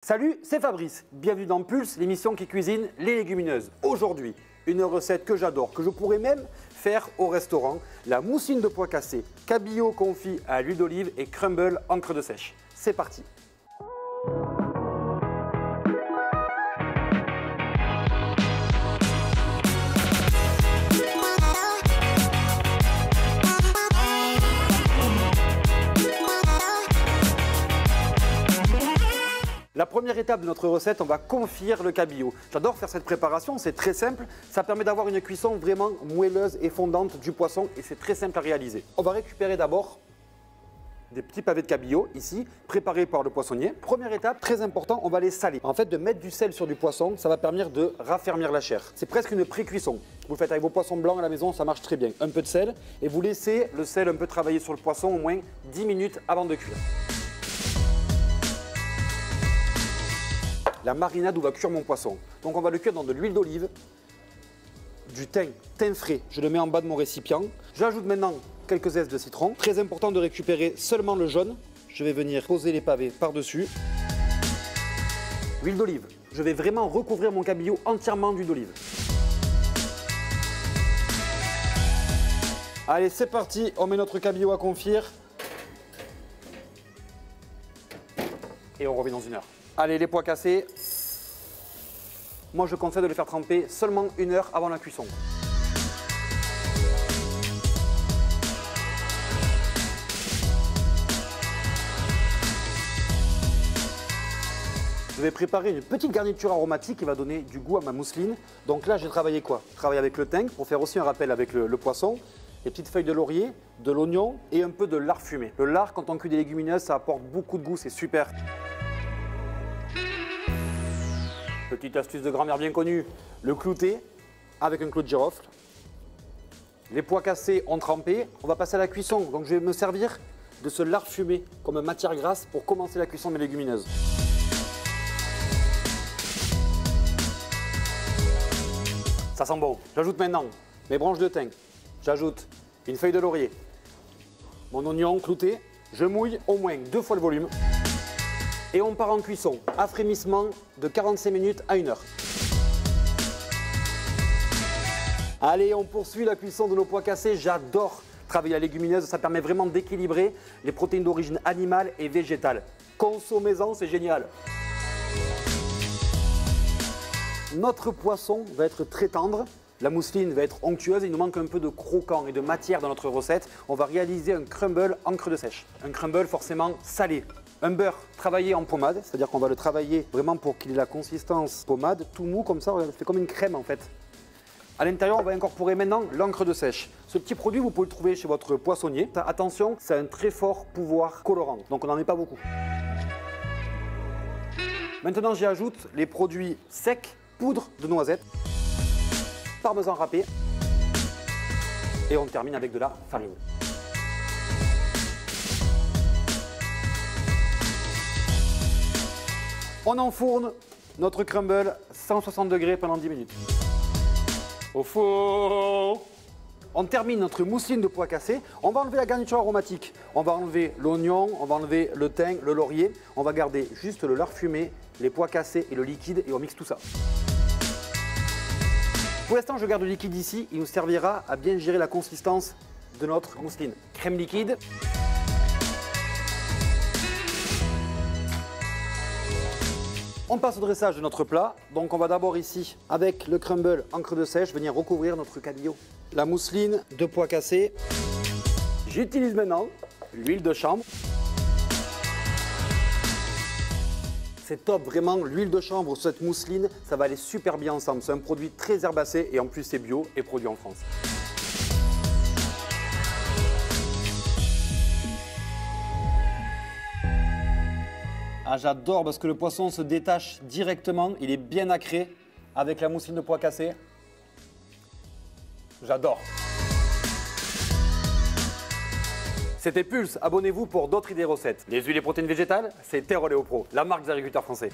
Salut, c'est Fabrice. Bienvenue dans Pulse, l'émission qui cuisine les légumineuses. Aujourd'hui, une recette que j'adore, que je pourrais même faire au restaurant. La mousseline de pois cassés, cabillaud confit à l'huile d'olive et crumble encre de sèche. C'est parti. La première étape de notre recette, on va confire le cabillaud. J'adore faire cette préparation, c'est très simple. Ça permet d'avoir une cuisson vraiment moelleuse et fondante du poisson et c'est très simple à réaliser. On va récupérer d'abord des petits pavés de cabillaud ici, préparés par le poissonnier. Première étape, très important, on va les saler. En fait, de mettre du sel sur du poisson, ça va permettre de raffermir la chair. C'est presque une pré-cuisson. Vous le faites avec vos poissons blancs à la maison, ça marche très bien. Un peu de sel et vous laissez le sel un peu travailler sur le poisson au moins 10 minutes avant de cuire. La marinade où va cuire mon poisson. Donc on va le cuire dans de l'huile d'olive, du thym frais, je le mets en bas de mon récipient. J'ajoute maintenant quelques zestes de citron. Très important de récupérer seulement le jaune. Je vais venir poser les pavés par-dessus. Huile d'olive. Je vais vraiment recouvrir mon cabillaud entièrement d'huile d'olive. Allez, c'est parti, on met notre cabillaud à confire. Et on revient dans une heure. Allez, les pois cassés, moi je conseille de les faire tremper seulement 1 heure avant la cuisson. Je vais préparer une petite garniture aromatique qui va donner du goût à ma mousseline. Donc là, j'ai travaillé quoi? J'ai travaillé avec le thym pour faire aussi un rappel avec le poisson. Des petites feuilles de laurier, de l'oignon et un peu de lard fumé. Le lard, quand on cuit des légumineuses, ça apporte beaucoup de goût, c'est super. Petite astuce de grand-mère bien connue, le clouter avec un clou de girofle. Les pois cassés ont trempé, on va passer à la cuisson. Donc je vais me servir de ce lard fumé comme matière grasse pour commencer la cuisson de mes légumineuses. Ça sent bon. J'ajoute maintenant mes branches de thym, j'ajoute une feuille de laurier, mon oignon clouté, je mouille au moins 2 fois le volume. Et on part en cuisson, à frémissement de 45 minutes à 1 heure. Allez, on poursuit la cuisson de nos pois cassés. J'adore travailler la légumineuse, ça permet vraiment d'équilibrer les protéines d'origine animale et végétale. Consommez-en, c'est génial. Notre poisson va être très tendre. La mousseline va être onctueuse, il nous manque un peu de croquant et de matière dans notre recette. On va réaliser un crumble encre de sèche. Un crumble forcément salé. Un beurre travaillé en pommade, c'est-à-dire qu'on va le travailler vraiment pour qu'il ait la consistance pommade, tout mou comme ça, c'est comme une crème en fait. À l'intérieur, on va incorporer maintenant l'encre de sèche. Ce petit produit, vous pouvez le trouver chez votre poissonnier. Attention, c'est un très fort pouvoir colorant, donc on n'en met pas beaucoup. Maintenant, j'y ajoute les produits secs, poudre de noisette, parmesan râpé et on termine avec de la farine. On enfourne notre crumble 160 degrés pendant 10 minutes. Au four! On termine notre mousseline de pois cassés. On va enlever la garniture aromatique. On va enlever l'oignon, on va enlever le thym, le laurier. On va garder juste le lard fumé, les pois cassés et le liquide et on mixe tout ça. Pour l'instant, je garde le liquide ici. Il nous servira à bien gérer la consistance de notre mousseline. Crème liquide. On passe au dressage de notre plat. Donc on va d'abord ici, avec le crumble encre de sèche, venir recouvrir notre cabillaud. La mousseline de pois cassés. J'utilise maintenant l'huile de chanvre. C'est top, vraiment, l'huile de chanvre sur cette mousseline, ça va aller super bien ensemble. C'est un produit très herbacé et en plus c'est bio et produit en France. Ah, j'adore parce que le poisson se détache directement, il est bien nacré avec la mousseline de pois cassés. J'adore. C'était Pulse, abonnez-vous pour d'autres idées recettes. Les huiles et protéines végétales, c'est Terre Oléo Pro, la marque des agriculteurs français.